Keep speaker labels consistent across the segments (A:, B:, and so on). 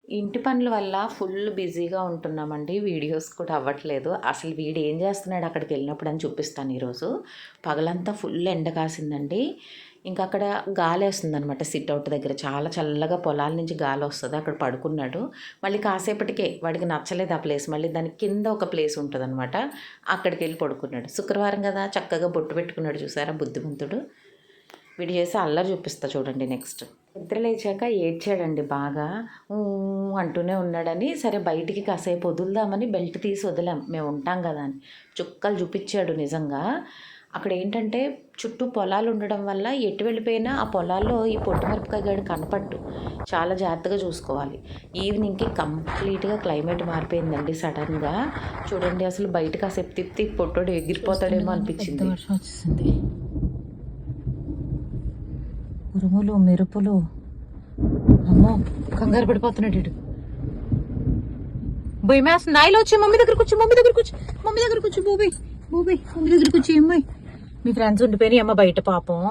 A: ఇంటి పనుల వల్ల ఫుల్ బిజీగా ఉంటున్నామండి. వీడియోస్ కూడా అవ్వట్లేదు. అసలు వీడు ఏం చేస్తున్నాడు అక్కడికి వెళ్ళినప్పుడు అని చూపిస్తాను ఈరోజు. పగలంతా ఫుల్ ఎండ కాసిందండి. ఇంకా అక్కడ గాలేస్తుందనమాట సిట్అవుట్ దగ్గర. చాలా చల్లగా పొలాల నుంచి గాలొస్తది. అక్కడ పడుకున్నాడు. మళ్ళీ కాసేపటికే వాడికి నచ్చలేదు ఆ ప్లేస్. మళ్ళీ దాని కింద ఒక ప్లేస్ ఉంటదనమాట. అక్కడికెళ్ళి పడుకున్నాడు. శుక్రవారం కదా చక్కగా బొట్టు పెట్టుకున్నాడు చూసారా బుద్ధిమంతుడు. వీడు చేసే అల్లరి చూపిస్తా చూడండి నెక్స్ట్. నిద్ర లేచాక ఏడ్చాడండి బాగా. ఊ అంటూనే ఉన్నాడని సరే బయటికి కాసేపు వదులుదామని బెల్ట్ తీసి వదిలాం. మేము ఉంటాం కదా అని. చుక్కలు చూపించాడు నిజంగా. అక్కడ ఏంటంటే చుట్టూ పొలాలు ఉండడం వల్ల ఎటు వెళ్ళిపోయినా ఆ పొలాల్లో ఈ పొట్టుమిరపకాయ గడు కనపట్టు. చాలా జాగ్రత్తగా చూసుకోవాలి. ఈవినింగ్కి కంప్లీట్గా క్లైమేట్ మారిపోయిందండి సడన్గా. చూడండి అసలు బయట కాసేపు తిప్పి పొట్టోడు ఎగిరిపోతాడేమో అనిపించింది.
B: వర్షం వచ్చేసింది. ఉరుములు మెరుపులు, అమ్మో కంగారు పడిపోతున్నాడు వీడు. బొయ్యి మేస్తుంది. నాయలో వచ్చి మమ్మీ దగ్గరకు వచ్చి మమ్మీ దగ్గరకు వచ్చి మమ్మీ దగ్గరకు వచ్చి బోబీ బోబీ మమ్మీ దగ్గరకు వచ్చి అమ్మాయి. మీ ఫ్రెండ్స్ ఉండిపోయినాయి అమ్మ బయట పాపం.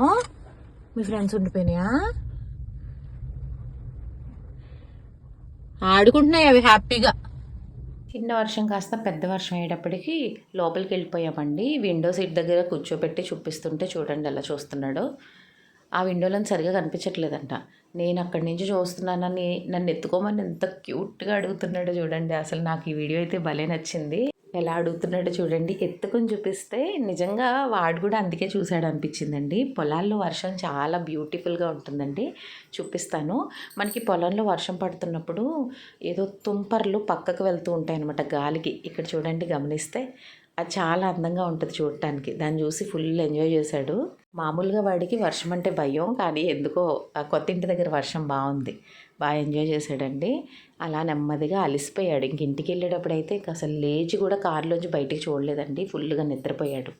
B: మీ ఫ్రెండ్స్ ఉండిపోయినాయా? ఆడుకుంటున్నాయి అవి హ్యాపీగా.
A: చిన్న వర్షం కాస్త పెద్ద వర్షం అయ్యేటప్పటికి లోపలికి వెళ్ళిపోయామండి. విండో సీట్ దగ్గర కూర్చోబెట్టి చూపిస్తుంటే చూడండి ఎలా చూస్తున్నాడో. ఆ విండోలను సరిగా కనిపించట్లేదంట. నేను అక్కడి నుంచి చూస్తున్నానని నన్ను ఎత్తుకోమని ఎంత క్యూట్గా అడుగుతున్నాడో చూడండి. అసలు నాకు ఈ వీడియో అయితే భలే నచ్చింది. ఎలా అడుగుతున్నాడో చూడండి. ఎత్తుకొని చూపిస్తే నిజంగా వాడు కూడా అందుకే చూశాడు అనిపించిందండి. పొలాల్లో వర్షం చాలా బ్యూటిఫుల్గా ఉంటుందండి. చూపిస్తాను. మనకి పొలంలో వర్షం పడుతున్నప్పుడు ఏదో తుంపర్లు పక్కకు వెళ్తూ ఉంటాయి అన్నమాట గాలికి. ఇక్కడ చూడండి గమనిస్తే అది చాలా అందంగా ఉంటుంది చూడటానికి. దాన్ని చూసి ఫుల్ ఎంజాయ్ చేశాడు. మామూలుగా వాడికి వర్షం అంటే భయం, కానీ ఎందుకో ఆ కొత్త ఇంటి దగ్గర వర్షం బాగుంది. బాగా ఎంజాయ్ చేశాడండి. అలా నెమ్మదిగా అలిసిపోయాడు. ఇంక ఇంటికి వెళ్ళేటప్పుడు అయితే అసలు లేచి కూడా కారులోంచి బయటికి చూడలేదండి. ఫుల్గా నిద్రపోయాడు.